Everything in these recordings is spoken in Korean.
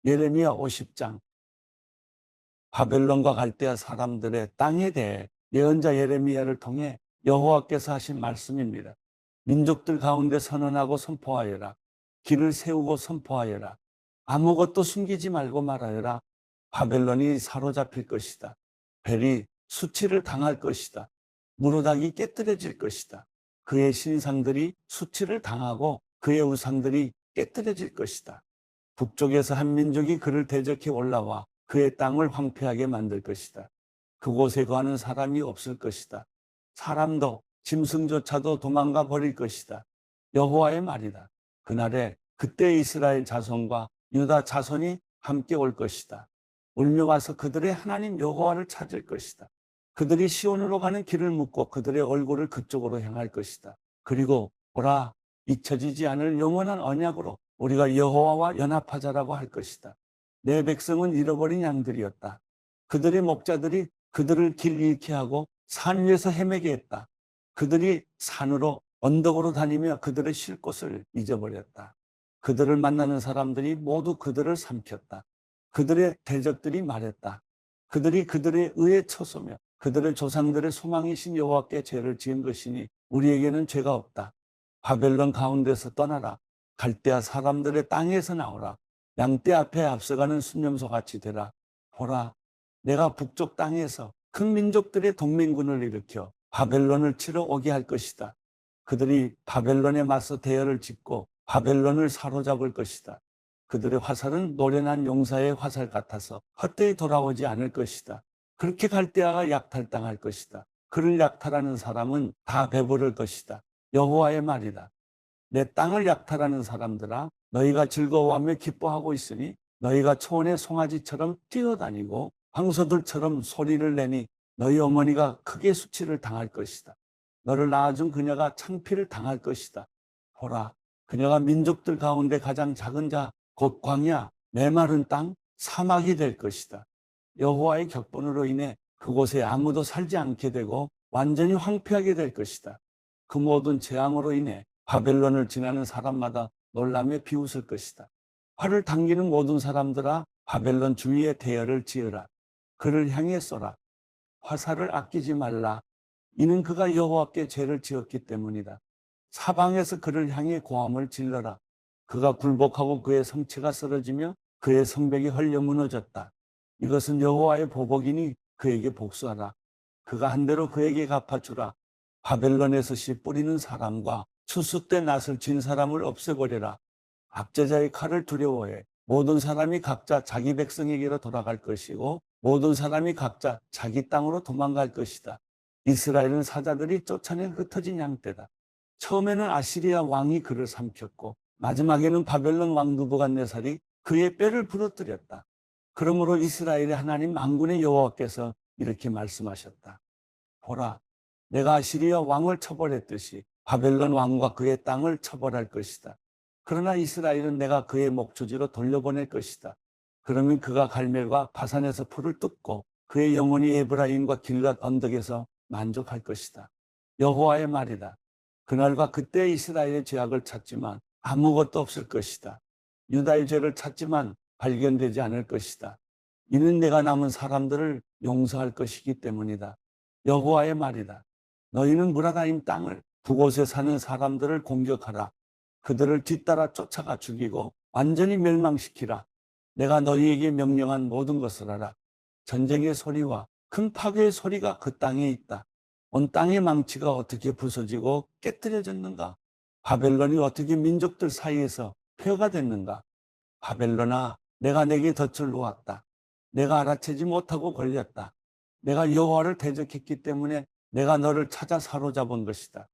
예레미야 50장 바벨론과 갈대아 사람들의 땅에 대해 예언자 예레미야를 통해 여호와께서 하신 말씀입니다. 민족들 가운데 선언하고 선포하여라. 길을 세우고 선포하여라. 아무것도 숨기지 말고 말하여라. 바벨론이 사로잡힐 것이다. 벨이 수치를 당할 것이다. 무로닥이 깨뜨려질 것이다. 그의 신상들이 수치를 당하고 그의 우상들이 깨뜨려질 것이다. 북쪽에서 한 민족이 그를 대적해 올라와 그의 땅을 황폐하게 만들 것이다. 그곳에 거하는 사람이 없을 것이다. 사람도 짐승조차도 도망가 버릴 것이다. 여호와의 말이다. 그날에 그때 이스라엘 자손과 유다 자손이 함께 올 것이다. 울며 와서 그들의 하나님 여호와를 찾을 것이다. 그들이 시온으로 가는 길을 묻고 그들의 얼굴을 그쪽으로 향할 것이다. 그리고 보라, 잊혀지지 않을 영원한 언약으로 우리가 여호와와 연합하자라고 할 것이다. 내 백성은 잃어버린 양들이었다. 그들의 목자들이 그들을 길 잃게 하고 산 위에서 헤매게 했다. 그들이 산으로 언덕으로 다니며 그들의 쉴 곳을 잊어버렸다. 그들을 만나는 사람들이 모두 그들을 삼켰다. 그들의 대적들이 말했다. 그들이 그들의 의에 처소며 그들의 조상들의 소망이신 여호와께 죄를 지은 것이니 우리에게는 죄가 없다. 바벨론 가운데서 떠나라. 갈대아 사람들의 땅에서 나오라. 양떼 앞에 앞서가는 순념소 같이 되라. 보라, 내가 북쪽 땅에서 큰 민족들의 동맹군을 일으켜 바벨론을 치러 오게 할 것이다. 그들이 바벨론에 맞서 대열을 짓고 바벨론을 사로잡을 것이다. 그들의 화살은 노련한 용사의 화살 같아서 헛되이 돌아오지 않을 것이다. 그렇게 갈대아가 약탈당할 것이다. 그를 약탈하는 사람은 다 배부를 것이다. 여호와의 말이다. 내 땅을 약탈하는 사람들아, 너희가 즐거워하며 기뻐하고 있으니 너희가 초원의 송아지처럼 뛰어다니고 황소들처럼 소리를 내니 너희 어머니가 크게 수치를 당할 것이다. 너를 낳아준 그녀가 창피를 당할 것이다. 보라, 그녀가 민족들 가운데 가장 작은 자, 곧 광야, 메마른 땅, 사막이 될 것이다. 여호와의 격분으로 인해 그곳에 아무도 살지 않게 되고 완전히 황폐하게 될 것이다. 그 모든 재앙으로 인해 바벨론을 지나는 사람마다 놀라며 비웃을 것이다. 활을 당기는 모든 사람들아, 바벨론 주위에 대열을 지으라. 그를 향해 쏘라. 화살을 아끼지 말라. 이는 그가 여호와께 죄를 지었기 때문이다. 사방에서 그를 향해 고함을 질러라. 그가 굴복하고 그의 성체가 쓰러지며 그의 성벽이 헐려 무너졌다. 이것은 여호와의 보복이니 그에게 복수하라. 그가 한 대로 그에게 갚아주라. 바벨론에서 씨 뿌리는 사람과 추수때 낫을 진 사람을 없애버려라. 압제자의 칼을 두려워해. 모든 사람이 각자 자기 백성에게로 돌아갈 것이고 모든 사람이 각자 자기 땅으로 도망갈 것이다. 이스라엘은 사자들이 쫓아낸 흩어진 양떼다. 처음에는 아시리아 왕이 그를 삼켰고 마지막에는 바벨론 왕 느부갓네살이 그의 뼈를 부러뜨렸다. 그러므로 이스라엘의 하나님 만군의 여호와께서 이렇게 말씀하셨다. 보라, 내가 아시리아 왕을 처벌했듯이 바벨론 왕과 그의 땅을 처벌할 것이다. 그러나 이스라엘은 내가 그의 목초지로 돌려보낼 것이다. 그러면 그가 갈멜과 바산에서 풀을 뜯고 그의 영혼이 에브라임과 길앗 언덕에서 만족할 것이다. 여호와의 말이다. 그날과 그때 이스라엘의 죄악을 찾지만 아무것도 없을 것이다. 유다의 죄를 찾지만 발견되지 않을 것이다. 이는 내가 남은 사람들을 용서할 것이기 때문이다. 여호와의 말이다. 너희는 무라다임 땅을 그곳에 사는 사람들을 공격하라. 그들을 뒤따라 쫓아가 죽이고 완전히 멸망시키라. 내가 너희에게 명령한 모든 것을 하라. 전쟁의 소리와 큰 파괴의 소리가 그 땅에 있다. 온 땅의 망치가 어떻게 부서지고 깨뜨려졌는가? 바벨론이 어떻게 민족들 사이에서 표가 됐는가? 바벨론아, 내가 내게 덫을 놓았다. 내가 알아채지 못하고 걸렸다. 내가 여호와를 대적했기 때문에 내가 너를 찾아 사로잡은 것이다.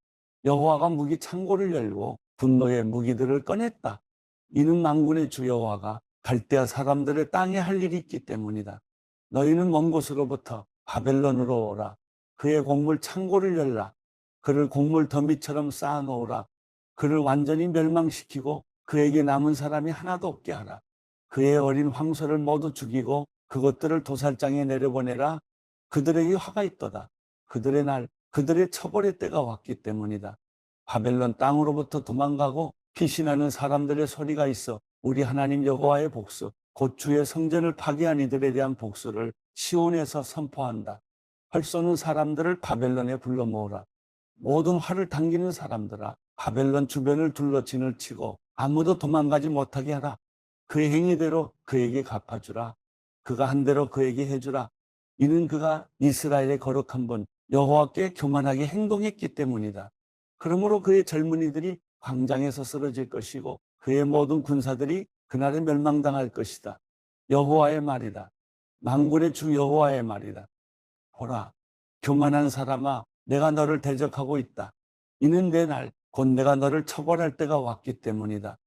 여호와가 무기 창고를 열고 분노의 무기들을 꺼냈다. 이는 만군의 주 여호와가 갈대아 사람들의 땅에 할 일이 있기 때문이다. 너희는 먼 곳으로부터 바벨론으로 오라. 그의 곡물 창고를 열라. 그를 곡물 더미처럼 쌓아놓으라. 그를 완전히 멸망시키고 그에게 남은 사람이 하나도 없게 하라. 그의 어린 황소를 모두 죽이고 그것들을 도살장에 내려보내라. 그들에게 화가 있도다. 그들의 날, 그들의 처벌의 때가 왔기 때문이다. 바벨론 땅으로부터 도망가고 피신하는 사람들의 소리가 있어 우리 하나님 여호와의 복수, 곧 주의 성전을 파괴한 이들에 대한 복수를 시온에서 선포한다. 활 쏘는 사람들을 바벨론에 불러 모으라. 모든 활을 당기는 사람들아, 바벨론 주변을 둘러 진을 치고 아무도 도망가지 못하게 하라. 그의 행위대로 그에게 갚아주라. 그가 한 대로 그에게 해주라. 이는 그가 이스라엘의 거룩한 분 여호와께 교만하게 행동했기 때문이다. 그러므로 그의 젊은이들이 광장에서 쓰러질 것이고 그의 모든 군사들이 그날에 멸망당할 것이다. 여호와의 말이다. 만군의 주 여호와의 말이다. 보라, 교만한 사람아, 내가 너를 대적하고 있다. 이는 내 날, 곧 내가 너를 처벌할 때가 왔기 때문이다.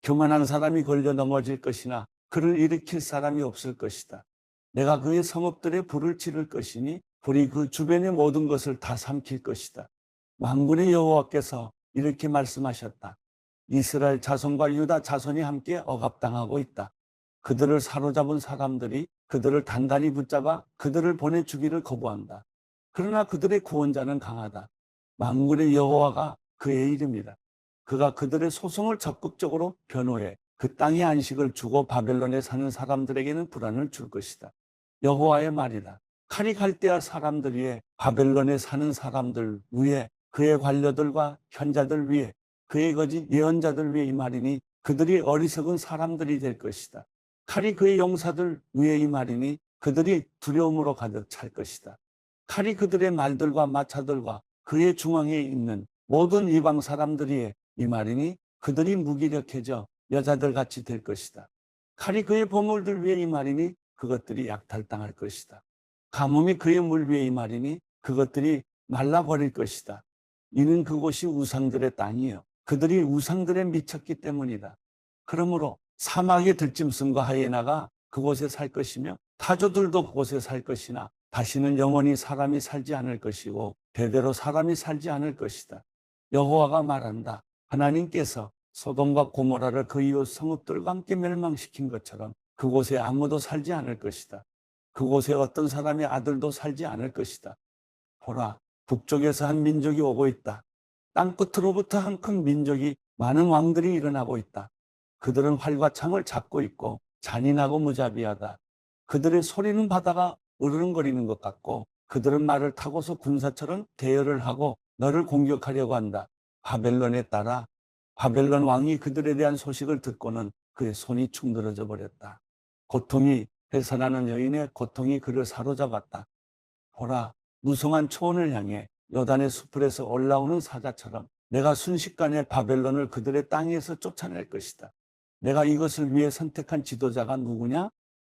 교만한 사람이 걸려 넘어질 것이나 그를 일으킬 사람이 없을 것이다. 내가 그의 성읍들에 불을 지를 것이니 불이 그 주변의 모든 것을 다 삼킬 것이다. 만군의 여호와께서 이렇게 말씀하셨다. 이스라엘 자손과 유다 자손이 함께 억압당하고 있다. 그들을 사로잡은 사람들이 그들을 단단히 붙잡아 그들을 보내주기를 거부한다. 그러나 그들의 구원자는 강하다. 만군의 여호와가 그의 이름이다. 그가 그들의 소송을 적극적으로 변호해 그 땅의 안식을 주고 바벨론에 사는 사람들에게는 불안을 줄 것이다. 여호와의 말이다. 칼이 갈대아 사람들 위에, 바벨론에 사는 사람들 위에, 그의 관료들과 현자들 위에, 그의 거짓 예언자들 위에 이 말이니 그들이 어리석은 사람들이 될 것이다. 칼이 그의 용사들 위에 이 말이니 그들이 두려움으로 가득 찰 것이다. 칼이 그들의 말들과 마차들과 그의 중앙에 있는 모든 이방 사람들 위에 이 말이니 그들이 무기력해져 여자들 같이 될 것이다. 칼이 그의 보물들 위에 이 말이니 그것들이 약탈당할 것이다. 가뭄이 그의 물 위에 이 말이니 그것들이 말라버릴 것이다. 이는 그곳이 우상들의 땅이요 그들이 우상들에 미쳤기 때문이다. 그러므로 사막의 들짐승과 하이에나가 그곳에 살 것이며 타조들도 그곳에 살 것이나 다시는 영원히 사람이 살지 않을 것이고 대대로 사람이 살지 않을 것이다. 여호와가 말한다. 하나님께서 소돔과 고모라를 그 이웃 성읍들과 함께 멸망시킨 것처럼 그곳에 아무도 살지 않을 것이다. 그곳에 어떤 사람의 아들도 살지 않을 것이다. 보라, 북쪽에서 한 민족이 오고 있다. 땅끝으로부터 한 큰 민족이 많은 왕들이 일어나고 있다. 그들은 활과 창을 잡고 있고 잔인하고 무자비하다. 그들의 소리는 바다가 으르렁거리는 것 같고 그들은 말을 타고서 군사처럼 대열을 하고 너를 공격하려고 한다. 바벨론에 따라 바벨론 왕이 그들에 대한 소식을 듣고는 그의 손이 축 늘어져 버렸다. 고통이 해산하는 여인의 고통이 그를 사로잡았다. 보라, 무성한 초원을 향해 요단의 수풀에서 올라오는 사자처럼 내가 순식간에 바벨론을 그들의 땅에서 쫓아낼 것이다. 내가 이것을 위해 선택한 지도자가 누구냐?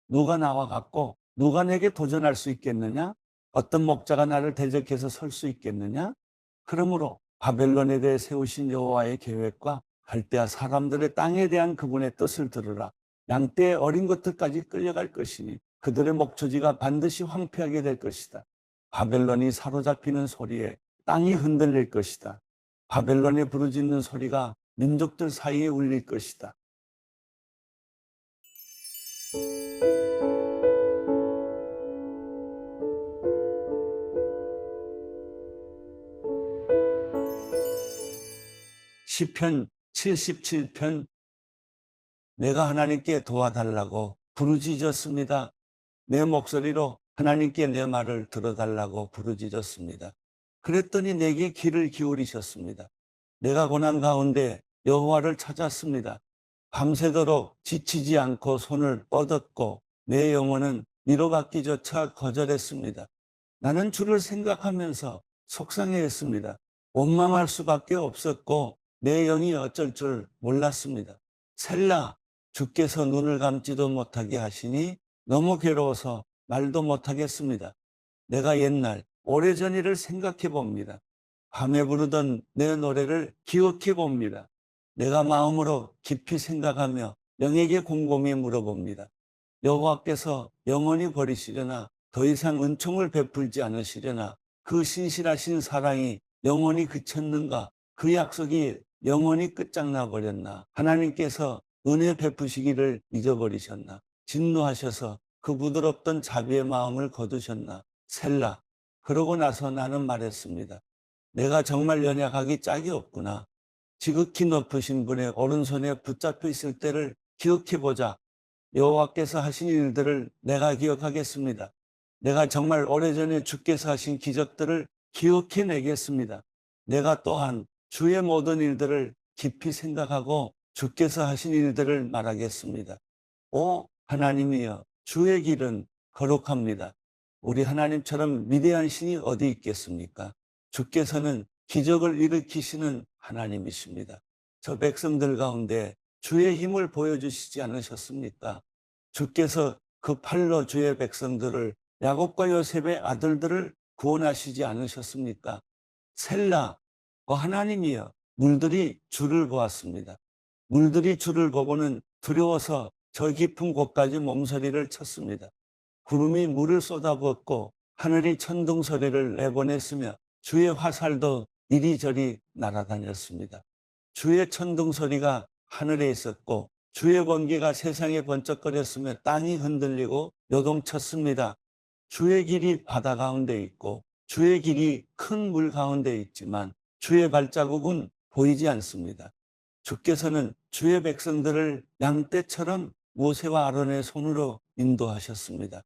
누가 나와 같고 누가 내게 도전할 수 있겠느냐? 어떤 목자가 나를 대적해서 설 수 있겠느냐? 그러므로 바벨론에 대해 세우신 여호와의 계획과 갈대아 사람들의 땅에 대한 그분의 뜻을 들으라. 양떼의 어린 것들까지 끌려갈 것이니 그들의 목초지가 반드시 황폐하게 될 것이다. 바벨론이 사로잡히는 소리에 땅이 흔들릴 것이다. 바벨론에 부르짖는 소리가 민족들 사이에 울릴 것이다. 시편 77편. 내가 하나님께 도와달라고 부르짖었습니다. 내 목소리로 하나님께 내 말을 들어달라고 부르짖었습니다. 그랬더니 내게 귀를 기울이셨습니다. 내가 고난 가운데 여호와를 찾았습니다. 밤새도록 지치지 않고 손을 뻗었고 내 영혼은 위로받기조차 거절했습니다. 나는 주를 생각하면서 속상해했습니다. 원망할 수밖에 없었고 내 영이 어쩔 줄 몰랐습니다. 셀라, 주께서 눈을 감지도 못하게 하시니 너무 괴로워서 말도 못하겠습니다. 내가 옛날 오래전 일을 생각해 봅니다. 밤에 부르던 내 노래를 기억해 봅니다. 내가 마음으로 깊이 생각하며 영에게 곰곰이 물어봅니다. 여호와께서 영원히 버리시려나 더 이상 은총을 베풀지 않으시려나 그 신실하신 사랑이 영원히 그쳤는가? 그 약속이 영원히 끝장나 버렸나? 하나님께서 은혜 베푸시기를 잊어버리셨나? 진노하셔서 그 부드럽던 자비의 마음을 거두셨나? 셀라. 그러고 나서 나는 말했습니다. 내가 정말 연약하기 짝이 없구나. 지극히 높으신 분의 오른손에 붙잡혀 있을 때를 기억해보자. 여호와께서 하신 일들을 내가 기억하겠습니다. 내가 정말 오래전에 주께서 하신 기적들을 기억해내겠습니다. 내가 또한 주의 모든 일들을 깊이 생각하고 주께서 하신 일들을 말하겠습니다. 오 하나님이여, 주의 길은 거룩합니다. 우리 하나님처럼 위대한 신이 어디 있겠습니까? 주께서는 기적을 일으키시는 하나님이십니다. 저 백성들 가운데 주의 힘을 보여주시지 않으셨습니까? 주께서 그 팔로 주의 백성들을, 야곱과 요셉의 아들들을 구원하시지 않으셨습니까? 셀라, 하나님이여, 물들이 주를 보았습니다. 물들이 주를 보고는 두려워서 저 깊은 곳까지 몸서리를 쳤습니다. 구름이 물을 쏟아부었고 하늘이 천둥 소리를 내보냈으며 주의 화살도 이리저리 날아다녔습니다. 주의 천둥 소리가 하늘에 있었고 주의 번개가 세상에 번쩍거렸으며 땅이 흔들리고 요동쳤습니다. 주의 길이 바다 가운데 있고 주의 길이 큰 물 가운데 있지만 주의 발자국은 보이지 않습니다. 주께서는 주의 백성들을 양떼처럼 모세와 아론의 손으로 인도하셨습니다.